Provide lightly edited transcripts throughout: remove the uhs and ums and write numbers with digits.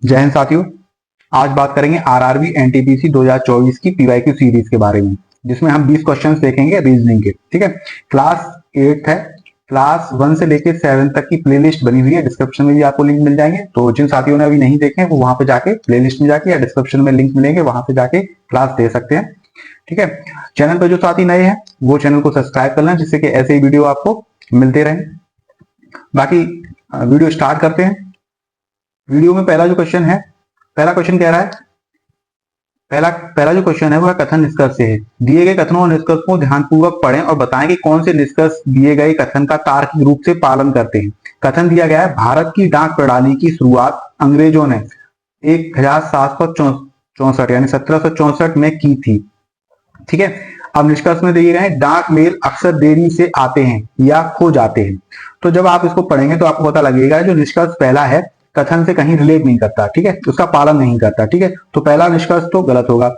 जय हिंद साथियों। आज बात करेंगे आरआरबी एनटीपीसी 2024 की पीवाईक्यू सीरीज के बारे में, जिसमें हम 20 क्वेश्चंस देखेंगे रीजनिंग के। ठीक है, क्लास 8 है। क्लास 1 से लेकर 7 तक की प्लेलिस्ट बनी हुई है, डिस्क्रिप्शन में भी आपको लिंक मिल जाएंगे। तो जिन साथियों ने अभी नहीं देखे वो वहां पे जाके प्लेलिस्ट में जाके या डिस्क्रिप्शन में लिंक मिलेंगे, वहां पे जाके क्लास दे सकते हैं। ठीक है, चैनल पर जो साथी नए हैं वो चैनल को सब्सक्राइब कर लें, जिससे कि ऐसे ही वीडियो आपको मिलते रहें। बाकी वीडियो स्टार्ट करते हैं। वीडियो में पहला जो क्वेश्चन है, पहला क्वेश्चन कह रहा है, पहला जो क्वेश्चन है वो है कथन निष्कर्ष से है। दिए गए कथनों और निष्कर्ष को ध्यानपूर्वक पढ़ें और बताएं कि कौन से निष्कर्ष दिए गए कथन का तार्किक रूप से पालन करते हैं। कथन दिया गया है, भारत की डाक प्रणाली की शुरुआत अंग्रेजों ने 1764 यानी 1764 में की थी। ठीक है, अब निष्कर्ष में दिए गए हैं, डाक मेल अक्सर देरी से आते हैं या खो जाते हैं। तो जब आप इसको पढ़ेंगे तो आपको पता लगेगा जो निष्कर्ष पहला है कथन से कहीं रिलेट नहीं करता। ठीक है, उसका पालन नहीं करता। ठीक है, तो पहला निष्कर्ष तो गलत होगा।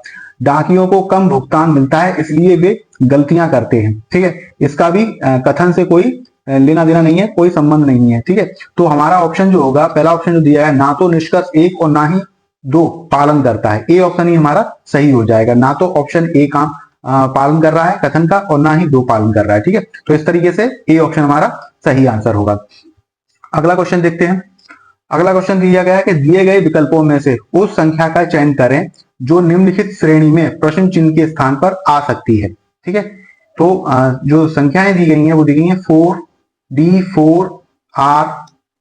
डाकियों को कम भुगतान मिलता है इसलिए वे गलतियां करते हैं। ठीक है, इसका भी कथन से कोई लेना देना नहीं है, कोई संबंध नहीं है। ठीक है, तो हमारा ऑप्शन जो होगा, पहला ऑप्शन जो दिया है, ना तो निष्कर्ष 1 और ना ही 2 पालन करता है। ए ऑप्शन ही हमारा सही हो जाएगा। ना तो ऑप्शन ए का पालन कर रहा है कथन का और ना ही 2 पालन कर रहा है। ठीक है, तो इस तरीके से ए ऑप्शन हमारा सही आंसर होगा। अगला क्वेश्चन देखते हैं। अगला क्वेश्चन दिया गया है कि दिए गए विकल्पों में से उस संख्या का चयन करें जो निम्नलिखित श्रेणी में प्रश्न चिन्ह के स्थान पर आ सकती है। ठीक है, तो जो संख्याएं दी गई हैं वो दी गई हैं 4, D4, R,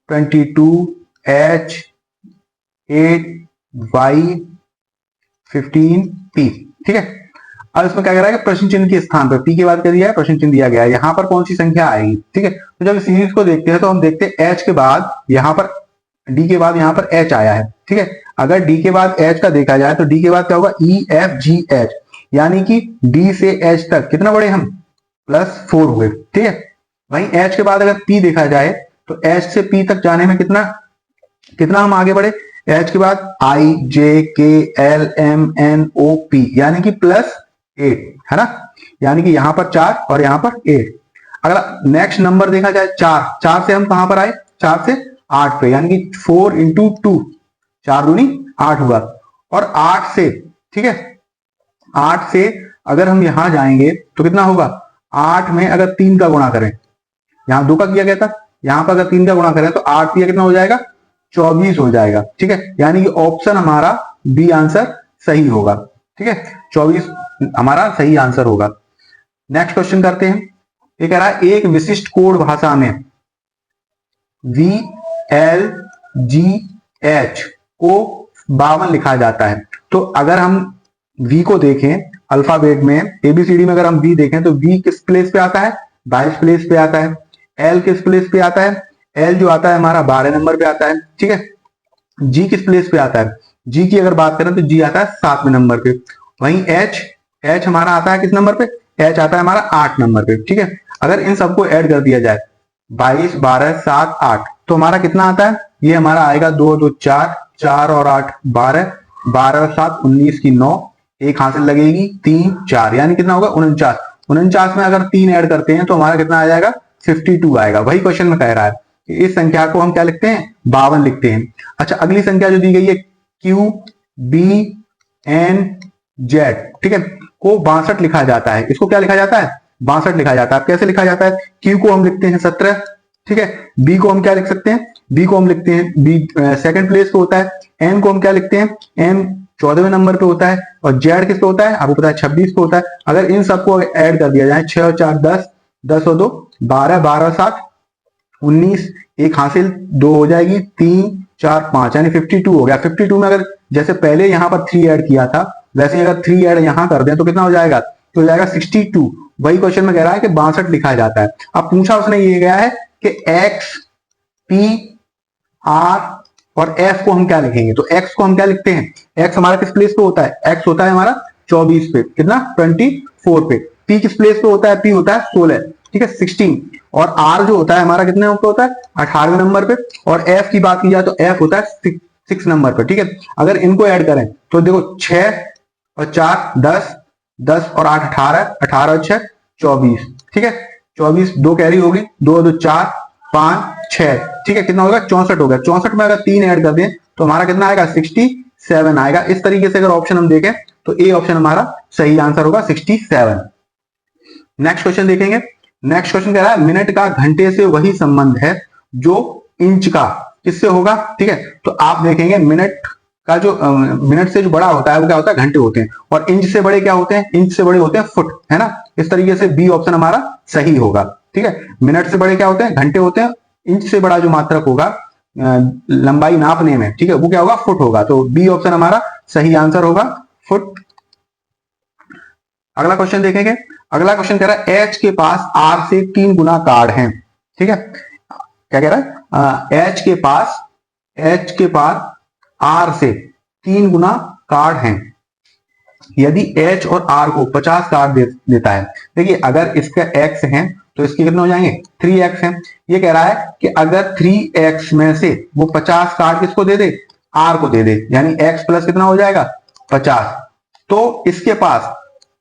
22, H, 8, Y, 15, P। ठीक है, अब इसमें क्या कह रहा है कि प्रश्न चिन्ह के स्थान पर P के बाद क्या दिया है, प्रश्न चिन्ह दिया गया है, यहां पर कौन सी संख्या आएगी। ठीक है, तो जब इस सीरीज को देखते हैं तो हम देखते हैं H के बाद यहां पर D के बाद यहां पर H आया है। ठीक है, अगर D के बाद H का देखा जाए तो D के बाद क्या होगा, E, F, G, H, यानी कि D से H तक कितना बढ़े हम, +4 हुए। ठीक है, वहीं H के बाद अगर P देखा जाए तो H से P तक जाने में कितना हम आगे बढ़े। H के बाद I, J, K, L, M, N, O, P, यानी कि +8 है ना, यानी कि यहां पर 4 और यहां पर 8। अगर नेक्स्ट नंबर देखा जाए 4 से हम कहां पर आए, 4 से 8 पे, यानी कि 4 × 2, 4 दूनी 8 हुआ। और 8 से, ठीक है, 8 से अगर हम यहां जाएंगे तो कितना होगा, 8 में अगर 3 का गुणा करें, यहां 2 का किया गया था, यहां पर अगर 3 का गुणा करें तो 8 दिया कितना हो जाएगा, 24 हो जाएगा। ठीक है, यानी कि ऑप्शन हमारा बी आंसर सही होगा। ठीक है, 24 हमारा सही आंसर होगा। नेक्स्ट क्वेश्चन करते हैं। ये कह रहा है एक विशिष्ट कोड भाषा में VLGH को 52 लिखा जाता है। तो अगर हम V को देखें अल्फाबेट में, ABCD में अगर हम V देखें तो V किस प्लेस पे आता है, 22 प्लेस पे आता है। L किस प्लेस पे आता है, L जो आता है हमारा 12 नंबर पे आता है। ठीक है, G किस प्लेस पे आता है, G की अगर बात करें तो G आता है 7वें नंबर पे। वहीं H हमारा आता है किस नंबर पे, H आता है हमारा 8 नंबर पे। ठीक है, अगर इन सबको ऐड कर दिया जाए 22, 12, 7, 8 तो हमारा कितना आता है, ये हमारा आएगा 2, 2, 4, 4 और 8 12, 12 और 7 19 की 9, एक हासिल लगेगी 3, 4, यानी कितना होगा 49। 49 में अगर 3 ऐड करते हैं तो हमारा कितना आ जाएगा, 52 आएगा। वही क्वेश्चन में कह रहा है कि इस संख्या को हम क्या लिखते हैं, 52 लिखते हैं। अच्छा, अगली संख्या जो दी गई है QBNZ, ठीक है, को 62 लिखा जाता है। इसको क्या लिखा जाता है, 62 लिखा जाता है। कैसे लिखा जाता है, Q को हम लिखते हैं 17। ठीक है, B को हम क्या लिख सकते हैं, B को हम लिखते हैं, B सेकंड प्लेस पे होता है। N को हम क्या लिखते हैं, N 14वें नंबर पे होता है। और Z किस पे होता है, आपको पता है 26 पे होता है। अगर इन सबको ऐड कर दिया जाए 6 और 4 10, 10 और 2 12, 12 और 7 19, एक हासिल 2 हो जाएगी, 3, 4, 5, यानी 52 हो गया। 52 में अगर जैसे पहले यहां पर 3 ऐड किया था वैसे ही अगर 3 ऐड यहां कर दें तो कितना हो जाएगा, तो हो जाएगा 62। वही क्वेश्चन में कह रहा है कि 62 लिखा जाता है। अब पूछा उसने ये गया है कि X, P, R और F को हम क्या लिखेंगे। तो X को हम क्या लिखते हैं, X हमारा किस प्लेस पे होता है, X होता है हमारा 24 पे, कितना 24 पे। P किस प्लेस पे होता है, P होता है 16, ठीक है 16। और R जो होता है हमारा कितने पे होता है, 18वें नंबर पे। और F की बात की जाए तो F होता है 6 नंबर पे। ठीक है, अगर इनको ऐड करें तो देखो 6 और 4 10, 10 और 8 18, 18 और 6 24। ठीक है, 24, 2 कैरी होगी, 2 2 4 5 6, ठीक है, कितना होगा 64 होगा। 64 में अगर 3 ऐड कर दें तो हमारा कितना आएगा 67 आएगा। इस तरीके से अगर ऑप्शन हम देखें तो ए ऑप्शन हमारा सही आंसर होगा 67। नेक्स्ट क्वेश्चन देखेंगे। नेक्स्ट क्वेश्चन कह रहा है मिनट का घंटे से वही संबंध है जो इंच का किससे होगा, ठीक है। तो आप देखेंगे मिनट का जो मिनट से जो बड़ा होता है वो क्या होता है घंटे होते हैं, और इंच से बड़े क्या होते हैं, इंच से बड़े होते हैं फुट, है ना। इस तरीके से बी ऑप्शन हमारा सही होगा, ठीक है। मिनट से बड़े क्या होते हैं घंटे होते हैं, इंच से बड़ा जो मात्रक होगा लंबाई नापने में, ठीक है, वो क्या होगा फुट होगा। तो बी ऑप्शन हमारा सही आंसर होगा फुट। अगला क्वेश्चन देखेंगे। अगला क्वेश्चन कह रहा है एच के पास आर से 3 गुना कार्ड है, ठीक है। क्या कह रहा है एच के पास आर से 3 गुना कार्ड है, यदि एच और आर को 50 कार्ड देता है। देखिए अगर इसका एक्स है तो इसके कितने हो जाएंगे 3x है। ये कह रहा है कि अगर 3x में से वो 50 कार्ड किसको दे दे, आर को दे दे, यानी x प्लस कितना हो जाएगा 50। तो इसके पास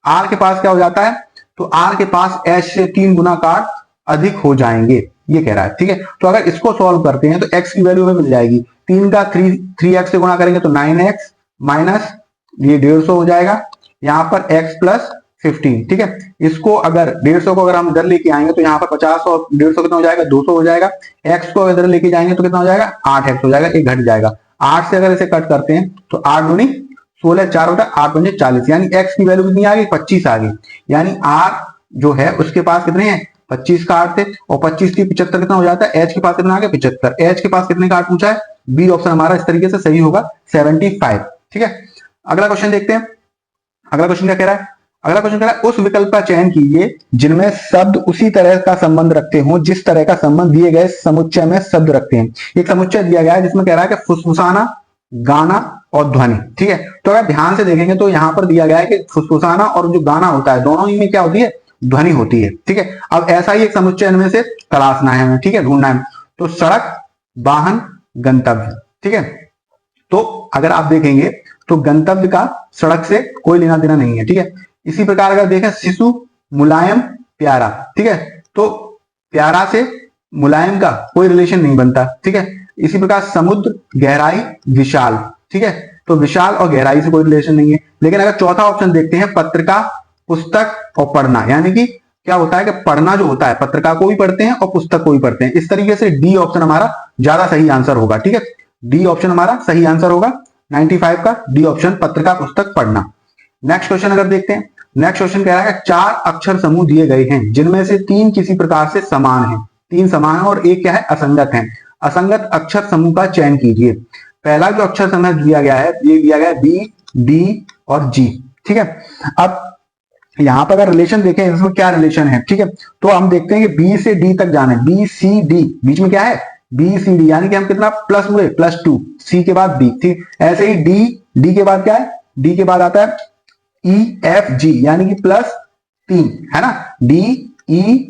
आर के पास क्या हो जाता है, तो आर के पास एच से 3 गुना कार्ड अधिक हो जाएंगे, ये कह रहा है, ठीक है। तो अगर इसको सॉल्व करते हैं तो x की वैल्यू हमें मिल जाएगी 3 का 3x से गुना करेंगे तो 9x माइनस ये 150 हो जाएगा, यहाँ पर x प्लस 15, ठीक है। इसको अगर 150 को अगर हम इधर लेके आएंगे तो यहाँ पर 50 और 150 कितना हो जाएगा 200 हो जाएगा। x को इधर लेके जाएंगे तो कितना हो जाएगा 8x हो जाएगा, एक घट जाएगा। 8 से अगर इसे कट करते हैं तो 8 दूनी 16, 4 होता है 8 पंजे 40, यानी x की वैल्यू कितनी आ गई 25 आ गई। यानी r जो है उसके पास कितने हैं 25 कार्ड थे, और 25 की 75 कितना हो जाता है, एच के पास कितना आ गया 75। एच के पास कितने कार्ड पूछा है, बी ऑप्शन हमारा इस तरीके से सही होगा 75, ठीक है। अगला क्वेश्चन देखते हैं। अगला क्वेश्चन क्या कह रहा है, अगला क्वेश्चन कह रहा है उस विकल्प का चयन कीजिए जिनमें शब्द उसी तरह का संबंध रखते हो जिस तरह का संबंध दिए गए समुच्चय में शब्द रखते हैं। एक समुच्चय दिया गया है जिसमें कह रहा है कि फुसफुसाना, गाना और ध्वनि, ठीक है। तो अगर ध्यान से देखेंगे तो यहाँ पर दिया गया है कि फुसफुसाना और जो गाना होता है दोनों ही में क्या होती है ध्वनि होती है, ठीक है। अब ऐसा ही एक समुच्चय इनमें से तलाशना है हमें, ठीक है, ढूंढना है। तो सड़क, वाहन, गंतव्य, ठीक है। तो अगर आप देखेंगे तो गंतव्य का सड़क से कोई लेना देना नहीं है, ठीक है। इसी प्रकार अगर देखें शिशु, मुलायम, प्यारा, ठीक है। तो प्यारा से मुलायम का कोई रिलेशन नहीं बनता, ठीक है। इसी प्रकार समुद्र, गहराई, विशाल, ठीक है। तो विशाल और गहराई से कोई रिलेशन नहीं है। लेकिन अगर चौथा ऑप्शन देखते हैं पत्रिका, पुस्तक और पढ़ना, यानी कि क्या होता है कि पढ़ना जो होता है पत्रिका को भी पढ़ते हैं और पुस्तक को भी पढ़ते हैं। इस तरीके से डी ऑप्शन हमारा ज्यादा सही आंसर होगा, ठीक है। डी ऑप्शन हमारा सही आंसर होगा 95 का, डी ऑप्शन पत्रिका, पुस्तक, पढ़ना। नेक्स्ट क्वेश्चन अगर देखते हैं। नेक्स्ट क्वेश्चन कह रहा है 4 अक्षर समूह दिए गए हैं जिनमें से 3 किसी प्रकार से समान हैं, 3 समान है और एक क्या है असंगत है। असंगत अक्षर समूह का चयन कीजिए। पहला जो अक्षर समूह दिया गया है ये दिया गया है बी, डी और जी, ठीक है। अब यहां पर अगर रिलेशन देखें इसमें क्या रिलेशन है, ठीक है। तो हम देखते हैं कि बी से डी तक जाना है, बी सी डी, बीच में क्या है बी सी डी, यानी कि हम कितना प्लस हुए +2, सी के बाद बी, ठीक। ऐसे ही डी के बाद क्या है, डी के बाद आता है ई एफ जी, यानी कि +3, है ना, डी ई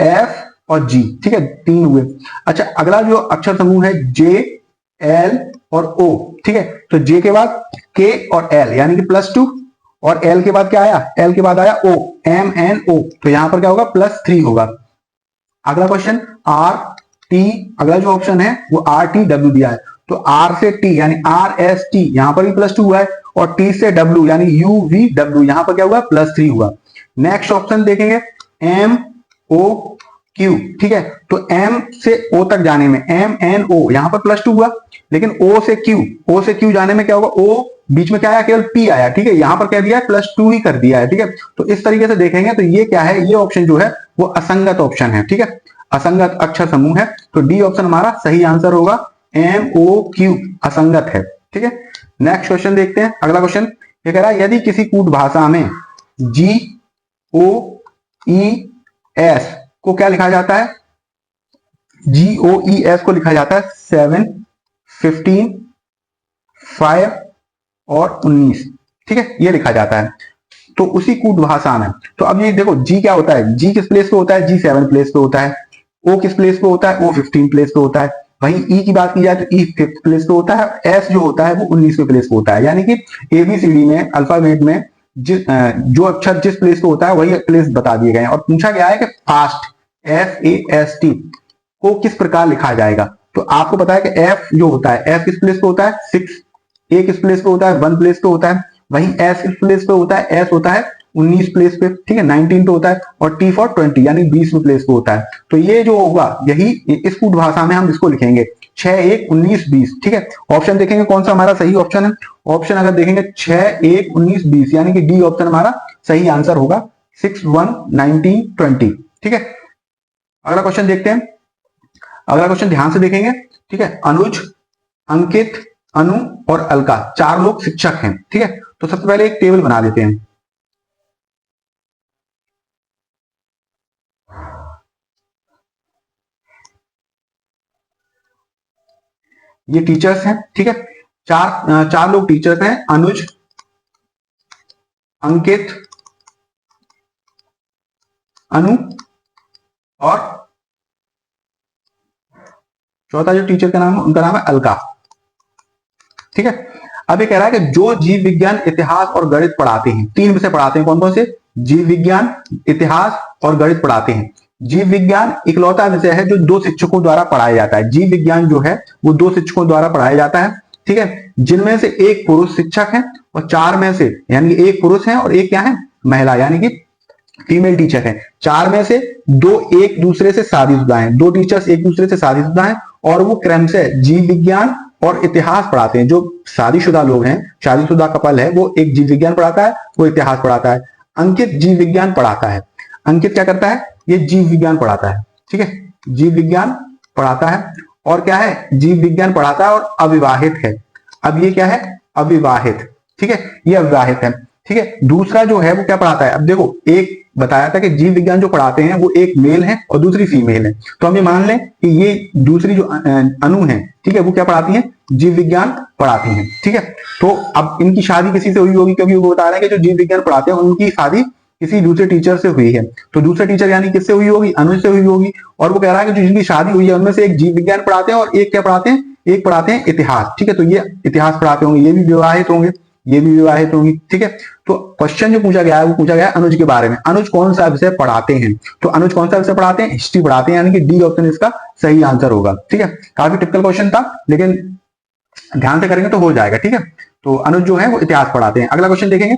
एफ और जी, ठीक है, 3 हुए। अच्छा अगला जो अक्षर समूह है जे, एल और ओ, ठीक है। तो जे के बाद के और एल, यानी कि +2, और एल के बाद क्या आया, एल के बाद आया ओ, एम एन ओ, तो यहां पर क्या होगा +3 होगा। अगला क्वेश्चन आर टी, अगला जो ऑप्शन है वो आर टी डब्ल्यू दिया है। तो आर से टी यानी आर एस टी, यहां पर भी +2 हुआ है, और टी से डब्ल्यू यानी यू वी डब्ल्यू, यहां पर क्या हुआ +3 हुआ। नेक्स्ट ऑप्शन देखेंगे एम ओ क्यू, ठीक है। तो एम से ओ तक जाने में एम एन ओ, यहां पर +2 हुआ, लेकिन ओ से क्यू जाने में क्या होगा, ओ बीच में क्या आया केवल पी आया, ठीक है। यहां पर क्या दिया है +2 ही कर दिया है, ठीक है। तो इस तरीके से देखेंगे तो ये क्या है, ये ऑप्शन जो है वो असंगत ऑप्शन है, ठीक है, असंगत अक्षर समूह है। तो डी ऑप्शन हमारा सही आंसर होगा, एम ओ क्यू असंगत है, ठीक है। नेक्स्ट क्वेश्चन देखते हैं। अगला क्वेश्चन ये कह रहा है यदि किसी कूट भाषा में जी ओ ई एस को क्या लिखा जाता है, जी ओ ई एस को लिखा जाता है 7, 15, 5 और 19, ठीक है, ये लिखा जाता है। तो उसी कूट भाषा में, तो अब ये देखो जी क्या होता है, जी किस प्लेस पे होता है, जी 7 प्लेस पे होता है। ओ किस प्लेस पे होता है, ओ 15 प्लेस पे होता है। वहीं ई की बात की जाए तो ई 5th प्लेस पे होता है। एस जो होता है वो 19वें प्लेस पे होता है। यानी कि एबीसीडी में अल्फाबेट में जो अक्षर जिस प्लेस पे होता है वही प्लेस बता दिए गए हैं। और पूछा गया है कि फास्ट, FAST को किस प्रकार लिखा जाएगा। तो आपको पता है कि एफ जो होता है, एफ किस प्लेस पे होता है 6, ए किस प्लेस पे होता है 1 प्लेस पे होता है, वहीं एस किस प्लेस पे होता है, एस होता है 19 प्लेस पे, ठीक है 19 पे होता है, और टी फॉर 20 यानी 20 प्लेस पे होता है। तो ये जो होगा यही इस कूट भाषा में हम इसको लिखेंगे 6 1 19 20, ठीक है। ऑप्शन देखेंगे कौन सा हमारा सही ऑप्शन है। ऑप्शन अगर देखेंगे 6 1 19 20 यानी कि डी ऑप्शन हमारा सही आंसर होगा 6 1 19 20, ठीक है। अगला क्वेश्चन देखते हैं। अगला क्वेश्चन ध्यान से देखेंगे, ठीक है। अनुज, अंकित, अनु और अलका 4 लोग शिक्षक हैं, ठीक है। तो सबसे पहले एक टेबल बना लेते हैं। ये टीचर्स हैं, ठीक है। चार लोग टीचर्स हैं, अनुज, अंकित, अनु और चौथा जो टीचर का नाम है उनका नाम है अलका, ठीक है। अब ये कह रहा है कि जो जीव विज्ञान, इतिहास और गणित पढ़ाते हैं, 3 विषय पढ़ाते हैं, कौन कौन से, जीव विज्ञान, इतिहास और गणित पढ़ाते हैं। जीव विज्ञान इकलौता विषय है जो 2 शिक्षकों द्वारा पढ़ाया जाता है। जीव विज्ञान जो है वो 2 शिक्षकों द्वारा पढ़ाया जाता है, ठीक है, जिनमें से एक पुरुष शिक्षक है और 4 में से यानी कि एक पुरुष है और एक क्या है, महिला यानी कि फीमेल टीचर है। 4 में से 2 एक दूसरे से शादीशुदा हैं, 2 टीचर्स एक दूसरे से शादीशुदा हैं और वो क्रम से जीव विज्ञान और इतिहास पढ़ाते हैं। जो शादीशुदा लोग हैं, शादीशुदा कपल है, वो एक जीव विज्ञान पढ़ाता है, वो इतिहास पढ़ाता है। अंकित जीव विज्ञान पढ़ाता है। अंकित क्या करता है, ये जीव विज्ञान पढ़ाता है, ठीक है, जीव विज्ञान पढ़ाता है। और क्या है, जीव विज्ञान पढ़ाता है और अविवाहित है। अब ये क्या है, अविवाहित, ठीक है, ये अविवाहित है, ठीक है। दूसरा जो है वो क्या पढ़ाता है, अब देखो एक बताया था कि जीव विज्ञान जो पढ़ाते हैं वो एक मेल है और दूसरी फीमेल है। तो हम ये मान लें कि ये दूसरी जो अनु है, ठीक है, वो क्या पढ़ाती है, जीव विज्ञान पढ़ाती हैं, ठीक है। तो अब इनकी शादी किसी से हुई होगी, क्योंकि वो बता रहे हैं कि जो जीव विज्ञान पढ़ाते हैं उनकी शादी किसी दूसरे टीचर से हुई है। तो दूसरे टीचर यानी किससे हुई होगी, अनु से हुई होगी। और वो कह रहा है कि जो जिनकी शादी हुई है उनमें से एक जीव विज्ञान पढ़ाते हैं और एक क्या पढ़ाते हैं, एक पढ़ाते हैं इतिहास, ठीक है। तो ये इतिहास पढ़ाते होंगे, ये भी विवाहित होंगे, ये भी विवाहित होंगी, ठीक है। तो क्वेश्चन जो पूछा गया है वो पूछा गया है अनुज के बारे में। अनुज कौन सा विषय पढ़ाते हैं, तो अनुज कौन सा विषय पढ़ाते हैं, हिस्ट्री पढ़ाते हैं, यानी कि डी ऑप्शन इसका सही आंसर होगा, ठीक है। काफी टिपिकल क्वेश्चन था लेकिन ध्यान से करेंगे तो हो जाएगा, ठीक है। तो अनुज जो है वो इतिहास पढ़ाते हैं। अगला क्वेश्चन देखेंगे।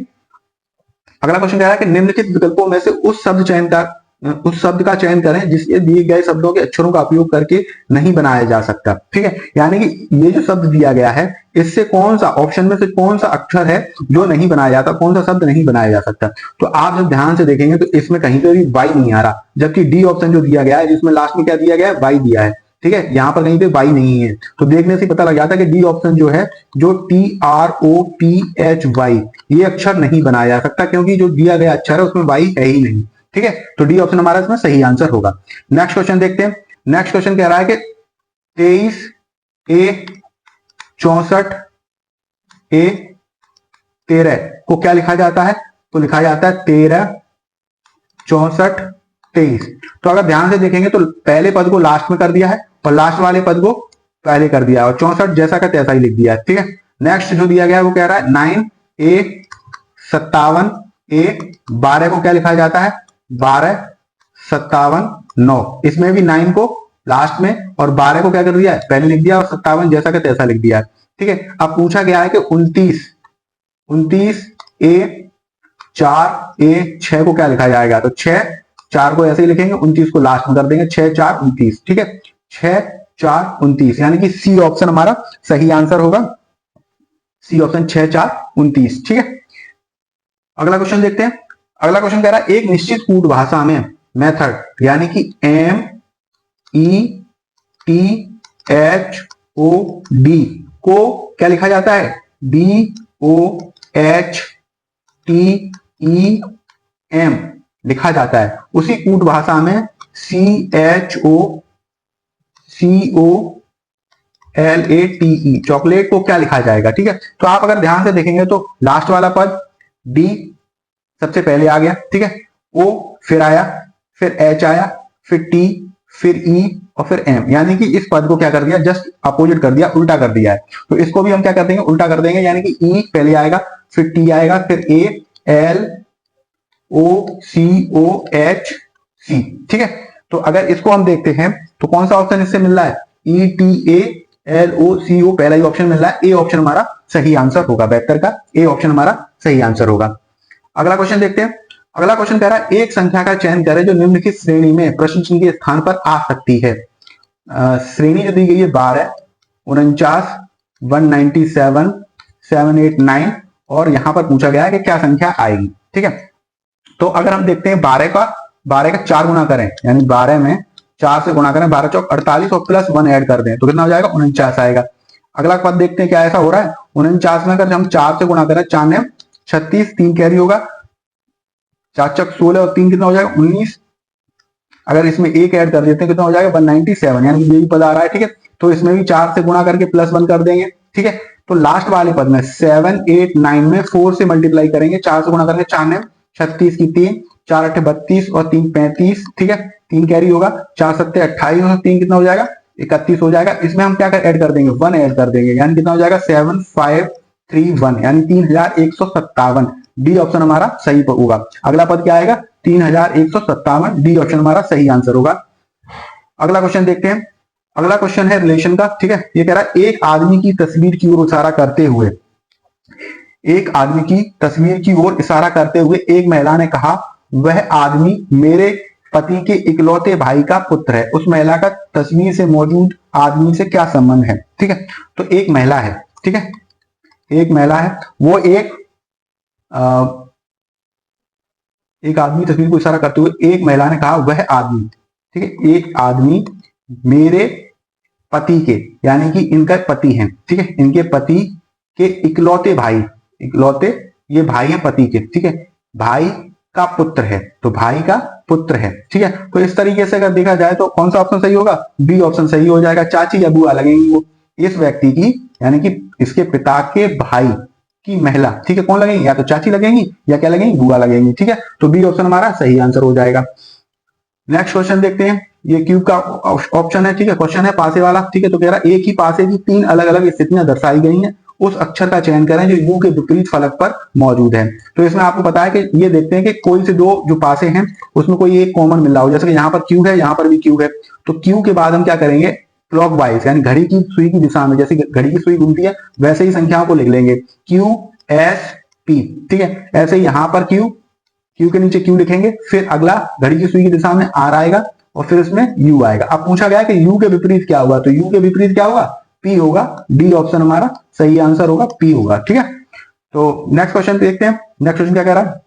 अगला क्वेश्चन कह रहा है कि निम्नलिखित विकल्पों में से उस शब्द का चयन करें जिसके दिए गए शब्दों के अक्षरों का उपयोग करके नहीं बनाया जा सकता, ठीक है। यानी कि ये जो शब्द दिया गया है इससे कौन सा ऑप्शन में से कौन सा अक्षर है जो नहीं बनाया जाता, कौन सा शब्द नहीं बनाया जा सकता। तो आप जब ध्यान से देखेंगे तो इसमें कहीं पर भी वाई नहीं आ रहा, जबकि डी ऑप्शन जो दिया गया है जिसमें लास्ट में क्या दिया गया है, वाई दिया है, ठीक है। यहाँ पर कहीं पे वाई नहीं है, तो देखने से पता लग जाता है कि डी ऑप्शन जो है, जो TROPHY ये अक्षर नहीं बनाया जा सकता, क्योंकि जो दिया गया अक्षर है उसमें वाई है ही नहीं, ठीक है। तो डी ऑप्शन हमारा इसमें सही आंसर होगा। नेक्स्ट क्वेश्चन देखते हैं। नेक्स्ट क्वेश्चन कह रहा है कि 23 A 64 A 13 को क्या लिखा जाता है, तो लिखा जाता है 13 64 23। तो अगर ध्यान से देखेंगे तो पहले पद को लास्ट में कर दिया है और लास्ट वाले पद को पहले कर दिया है और 64 जैसा का तैसा ही लिख दिया है, ठीक है। नेक्स्ट जो दिया गया है वो कह रहा है 9 A 57 A 12 को क्या लिखा जाता है, 12 57 9। इसमें भी 9 को लास्ट में और 12 को क्या कर दिया है, पहले लिख दिया और 57 जैसा का तैसा लिख दिया है, ठीक है। अब पूछा गया है कि 29 A 4 A 6 को क्या लिखा जाएगा, तो 6 4 को ऐसे ही लिखेंगे, 29 को लास्ट में कर देंगे, 6 4 29, ठीक है, 6 4 29 यानी कि सी ऑप्शन हमारा सही आंसर होगा, सी ऑप्शन 6 4 29, ठीक है। अगला क्वेश्चन देखते हैं। अगला क्वेश्चन कह रहा है एक निश्चित कूट भाषा में मेथड यानी कि METHOD को क्या लिखा जाता है, BOHTEM लिखा जाता है। उसी कूट भाषा में CHOCOLATE चॉकलेट को क्या लिखा जाएगा, ठीक है। तो आप अगर ध्यान से देखेंगे तो लास्ट वाला पद डी सबसे पहले आ गया, ठीक है, ओ फिर आया, फिर एच आया, फिर टी, फिर ई और फिर एम, यानी कि इस पद को क्या कर दिया, जस्ट अपोजिट कर दिया, उल्टा कर दिया है। तो इसको भी हम क्या कर देंगे, उल्टा कर देंगे, यानी कि ई पहले आएगा, फिर टी आएगा, फिर A L O C O H C, ठीक है। तो अगर इसको हम देखते हैं तो कौन सा ऑप्शन इससे मिल रहा है? ETALOCO, पहला ही ऑप्शन मिल रहा है। ए ऑप्शन हमारा सही आंसर होगा, 72 का ए ऑप्शन हमारा सही आंसर होगा। अगला क्वेश्चन देखते हैं। अगला क्वेश्चन कह रहा है एक संख्या का चयन करें जो निम्नलिखित श्रेणी में प्रश्न चिन्ह के स्थान पर आ सकती है। श्रेणी जो दी गई है 12, 49, 197, 789 और यहां पर पूछा गया है कि क्या संख्या आएगी। ठीक है, तो अगर हम देखते हैं 12 का 4 गुना करें, यानी 12 में 4 से गुणा करें, 12 चौक 48 और प्लस 1 ऐड कर दें तो कितना हो जाएगा? 49 आएगा। अगला पद देखते हैं क्या ऐसा हो रहा है। 49 में अगर हम 4 से गुणा करें, 4 ने 36, 3 कैरी होगा, 4 चौक 16 और 3 कितना हो जाएगा? 19। अगर इसमें एक ऐड कर देते हैं कितना हो जाएगा? 197, यानी यही पद आ रहा है। ठीक है, तो इसमें भी 4 से गुणा करके प्लस 1 कर देंगे। ठीक है, तो लास्ट वाले पद में 7, 8, 9 में 4 से मल्टीप्लाई करेंगे, 4 से गुणा करेंगे, 4 ने 36 की 3, 4 8 32 और 3 35। ठीक है, 3 कैरी होगा, 4 7 28 और 3 कितना हो जाएगा? 31 हो जाएगा। इसमें हम क्या ऐड कर देंगे? 1 ऐड कर देंगे, यानी कितना हो जाएगा? 7531, यानी 3157। डी ऑप्शन हमारा सही होगा। अगला पद क्या आएगा? 3157। डी ऑप्शन हमारा सही आंसर होगा। अगला क्वेश्चन देखते हैं। अगला क्वेश्चन है रिलेशन का। ठीक है, ये कह रहा है एक आदमी की तस्वीर की ओर इशारा करते हुए, एक आदमी की तस्वीर की ओर इशारा करते हुए एक महिला ने कहा वह आदमी मेरे पति के इकलौते भाई का पुत्र है। उस महिला का तस्वीर से मौजूद आदमी से क्या संबंध है? ठीक है, तो एक महिला है। ठीक है, एक महिला है, वो एक आदमी तस्वीर को इशारा करते हुए एक महिला ने कहा वह आदमी, ठीक है, एक आदमी मेरे पति के, यानी कि इनका पति है। ठीक है, इनके पति के इकलौते भाई, इकलौते ये भाई है पति के। ठीक है, भाई का पुत्र है, तो भाई का पुत्र है। ठीक है, तो इस तरीके से अगर देखा जाए तो कौन सा ऑप्शन सही होगा? बी ऑप्शन सही हो जाएगा। चाची या बुआ लगेंगी वो इस व्यक्ति की, यानी कि इसके पिता के भाई की महिला। ठीक है, कौन लगेंगी? या तो चाची लगेंगी या क्या लगेंगी? बुआ लगेंगी। ठीक है, तो बी ऑप्शन हमारा सही आंसर हो जाएगा। नेक्स्ट क्वेश्चन देखते हैं। ये क्यूब का ऑप्शन है। ठीक है, क्वेश्चन है पासे वाला। ठीक है, तो कह रहा है एक ही पासे की 3 अलग अलग स्थितियां दर्शाई गई हैं, उस अक्षर का चयन करें जो यू के विपरीत फलक पर मौजूद है। तो इसमें आपको पता है कि ये देखते हैं कि कोई से दो जो पासे हैं उसमें कोई एक कॉमन मिल रहा हो, जैसे कि यहाँ पर क्यू है, यहाँ पर भी क्यू है। तो क्यू के बाद हम क्या करेंगे? क्लॉकवाइज, यानी घड़ी की सुई की दिशा में, जैसे घड़ी की सुई घूमती है वैसे ही संख्याओं को लिख लेंगे, क्यू एस पी। ठीक है, ऐसे ही यहाँ पर क्यू, क्यू के नीचे क्यू लिखेंगे, फिर अगला घड़ी की सुई की दिशा में आर आएगा और फिर उसमें यू आएगा। अब पूछा गया कि यू के विपरीत क्या होगा, तो यू के विपरीत क्या होगा? पी होगा। डी ऑप्शन हमारा सही आंसर होगा, पी होगा। ठीक है, तो नेक्स्ट क्वेश्चन देखते हैं। नेक्स्ट क्वेश्चन क्या कह रहा है?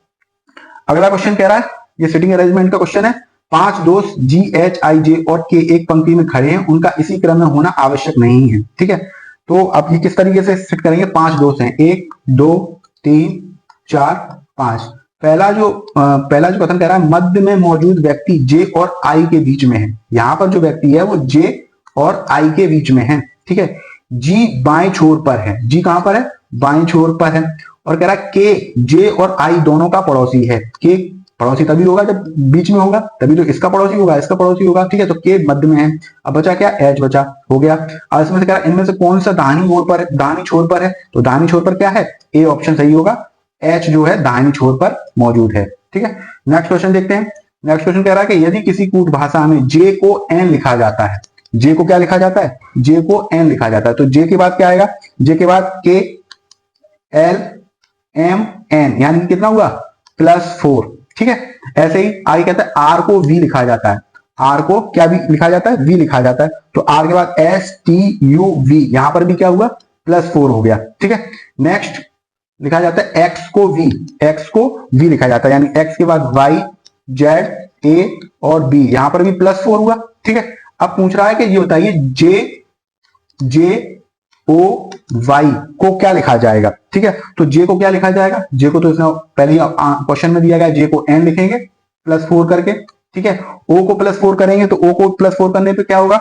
अगला क्वेश्चन कह रहा है, ये सिटिंग अरेंजमेंट का क्वेश्चन है। 5 दोस्त जी एच आई जे और के एक पंक्ति में खड़े हैं, उनका इसी क्रम में होना आवश्यक नहीं है। ठीक है, तो अब ये किस तरीके से सेट करेंगे? 5 दोस्त हैं, 1 2 3 4 5। पहला जो कथन कह रहा है मध्य में मौजूद व्यक्ति जे और आई के बीच में है। यहां पर जो व्यक्ति है वो जे और आई के बीच में है। ठीक है, जी बाएं छोर पर है। जी कहां पर है? बाएं छोर पर है। और कह रहा है के जे और आई दोनों का पड़ोसी है। के पड़ोसी तभी होगा जब बीच में होगा, तभी तो इसका पड़ोसी होगा, इसका पड़ोसी होगा। ठीक है, तो के मध्य में है। अब बचा क्या? एच बचा, हो गया। अब इसमें से कह रहा है इनमें से कौन सा दाहिनी ओर पर, दाहिनी छोर पर है? तो दाहिनी छोर पर क्या है? ए ऑप्शन सही होगा। एच जो है दाहिनी छोर पर मौजूद है। ठीक है, नेक्स्ट क्वेश्चन देखते हैं। नेक्स्ट क्वेश्चन कह रहा है कि यदि किसी कूट भाषा में जे को एन लिखा जाता है, जे को क्या लिखा जाता है? जे को एन लिखा जाता है, तो जे के बाद क्या आएगा? जे के बाद के एल एम एन, यानी कि कितना हुआ? +4। ठीक है, ऐसे ही आई कहता है आर को वी लिखा जाता है। आर को क्या भी लिखा जाता है? वी लिखा जाता है। तो आर के बाद एस टी यू वी, यहां पर भी क्या हुआ? +4 हो गया। ठीक है, नेक्स्ट लिखा जाता है एक्स को वी, एक्स को वी लिखा जाता है, यानी एक्स के बाद वाई जेड ए और बी, यहां पर भी +4 हुआ। ठीक है, अब पूछ रहा है कि ये बताइए जे ओ वाई को क्या लिखा जाएगा? ठीक है, तो जे को क्या लिखा जाएगा? जे को तो इसमें पहले ही क्वेश्चन में दिया गया, जे को एन लिखेंगे +4 करके। ठीक है, ओ को +4 करेंगे तो ओ को +4 करने पे क्या होगा?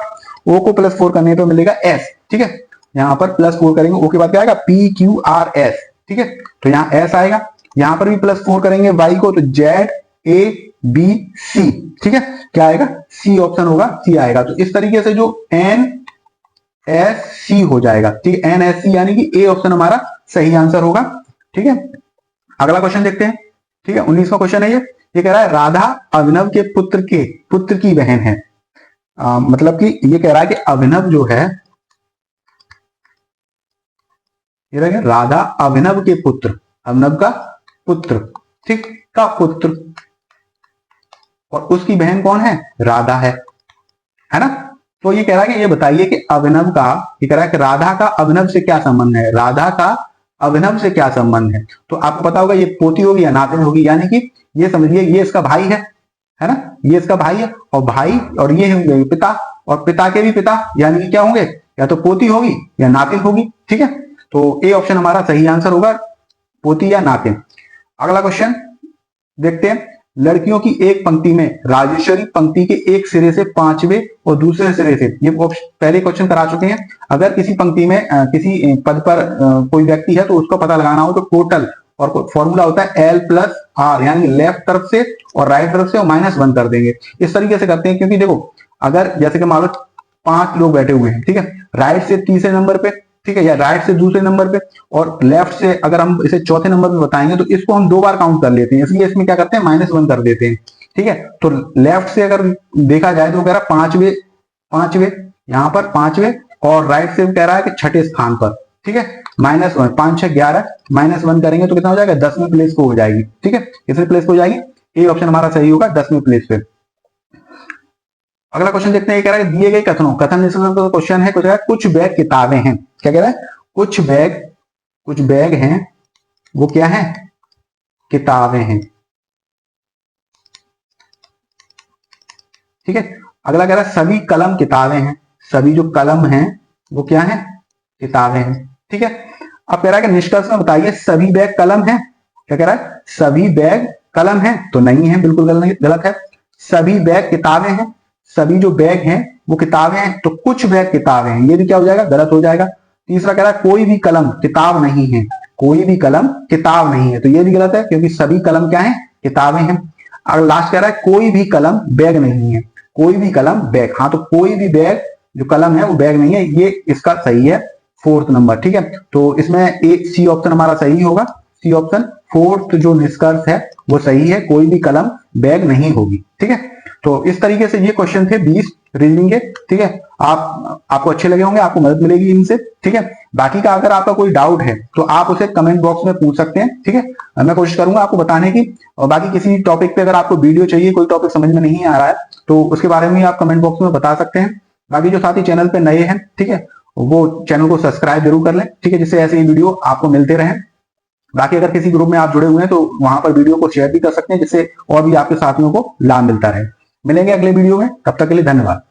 ओ को +4 करने पे मिलेगा एस। ठीक है, यहां पर +4 करेंगे, ओ के बाद क्या आएगा? P Q R S. ठीक है, तो यहाँ एस आएगा। यहां पर भी +4 करेंगे वाई को, तो जेड ए बी सी। ठीक है, क्या आएगा? सी ऑप्शन होगा, सी आएगा। तो इस तरीके से जो एन एस सी हो जाएगा। ठीक है, एन एस सी, यानी कि ए ऑप्शन हमारा सही आंसर होगा। ठीक है, अगला क्वेश्चन देखते हैं। ठीक है, 19वां क्वेश्चन है ये कह रहा है राधा अभिनव के पुत्र की बहन है। मतलब कि ये कह रहा है कि अभिनव जो है, ये रहा राधा अभिनव के पुत्र, अभिनव का पुत्र, ठीक, का पुत्र, और उसकी बहन कौन है, राधा है ना। तो ये कह रहा है कि ये बताइए कि अभिनव का, ये कह रहा है कि राधा का अभिनव से क्या संबंध है, राधा का अभिनव से क्या संबंध है। तो आपको पता होगा ये पोती होगी या नातिन होगी, यानी कि ये समझिए ये इसका भाई है ना, ये इसका भाई है, और भाई और ये होंगे पिता, और पिता के भी पिता, यानी कि क्या होंगे, या तो पोती होगी या नातिन होगी, ठीक है। तो ए ऑप्शन हमारा सही आंसर होगा, पोती या नातिन। अगला क्वेश्चन देखते हैं। लड़कियों की एक पंक्ति में राजेश्वरी पंक्ति के एक सिरे से 5वें और दूसरे सिरे से, ये पहले क्वेश्चन करा चुके हैं। अगर किसी पंक्ति में किसी पद पर कोई व्यक्ति है तो उसका पता लगाना हो तो टोटल, और फॉर्मूला होता है L+R, यानी लेफ्ट तरफ से और राइट तरफ से और -1 कर देंगे। इस तरीके से करते हैं, क्योंकि देखो अगर जैसे कि मान लो 5 लोग बैठे हुए हैं, ठीक है, राइट से तीसरे नंबर पे, ठीक है, या राइट से दूसरे नंबर पे, और लेफ्ट से अगर हम इसे चौथे नंबर पे बताएंगे तो इसको हम 2 बार काउंट कर लेते हैं, इसलिए इसमें क्या करते हैं, -1 कर देते हैं, ठीक है। तो लेफ्ट से अगर देखा जाए तो कह रहा है पांचवे यहाँ पर 5वें, और राइट से कह रहा है कि 6ठे स्थान पर, ठीक है, -1, 5 6 11, -1 करेंगे तो कितना हो जाएगा, 10वीं प्लेस को हो जाएगी, ठीक है, कितने प्लेस को हो जाएगी, ए ऑप्शन हमारा सही होगा, 10वीं प्लेस पे। अगला क्वेश्चन देखते हैं, कह रहा है दिए गए कथनों, कथन निष्कर्षण का क्वेश्चन है, कुछ बैग किताबें हैं, क्या कह रहा है, कुछ बैग हैं, वो क्या है, किताबें हैं, ठीक है। अगला कह रहा है सभी कलम किताबें हैं, सभी जो कलम हैं वो क्या है, किताबें हैं, ठीक है। अब कह रहा है कि निष्कर्ष में बताइए सभी बैग कलम है, क्या कह रहा है, सभी बैग कलम है, तो नहीं है, बिल्कुल गलत है। सभी बैग किताबें हैं, सभी जो बैग हैं वो किताबें हैं, तो कुछ बैग किताबें हैं, ये भी क्या हो जाएगा, गलत हो जाएगा। तीसरा कह रहा है कोई भी कलम किताब नहीं है, कोई भी कलम किताब नहीं है, तो ये भी गलत है, क्योंकि सभी कलम क्या है, किताबें हैं। और लास्ट कह रहा है कोई भी कलम बैग नहीं है, कोई भी कलम बैग, हाँ तो कोई भी बैग जो कलम है वो बैग नहीं है, ये इसका सही है, 4th नंबर, ठीक है। तो इसमें ए सी ऑप्शन हमारा सही होगा, सी ऑप्शन 4th जो निष्कर्ष है वो सही है, कोई भी कलम बैग नहीं होगी, ठीक है। तो इस तरीके से ये क्वेश्चन थे 20 रीजनिंग के, ठीक है। आपको अच्छे लगे होंगे, आपको मदद मिलेगी इनसे, ठीक है। बाकी का अगर आपका कोई डाउट है तो आप उसे कमेंट बॉक्स में पूछ सकते हैं, ठीक है, मैं कोशिश करूंगा आपको बताने की। और बाकी किसी टॉपिक पे अगर आपको वीडियो चाहिए, कोई टॉपिक समझ में नहीं आ रहा है तो उसके बारे में आप कमेंट बॉक्स में बता सकते हैं। बाकी जो साथी चैनल पे नए हैं, ठीक है, वो चैनल को सब्सक्राइब जरूर कर लें, ठीक है, जिससे ऐसे ही वीडियो आपको मिलते रहें। बाकी अगर किसी ग्रुप में आप जुड़े हुए हैं तो वहां पर वीडियो को शेयर भी कर सकते हैं, जिससे और भी आपके साथियों को लाभ मिलता रहे। मिलेंगे अगले वीडियो में, तब तक के लिए धन्यवाद।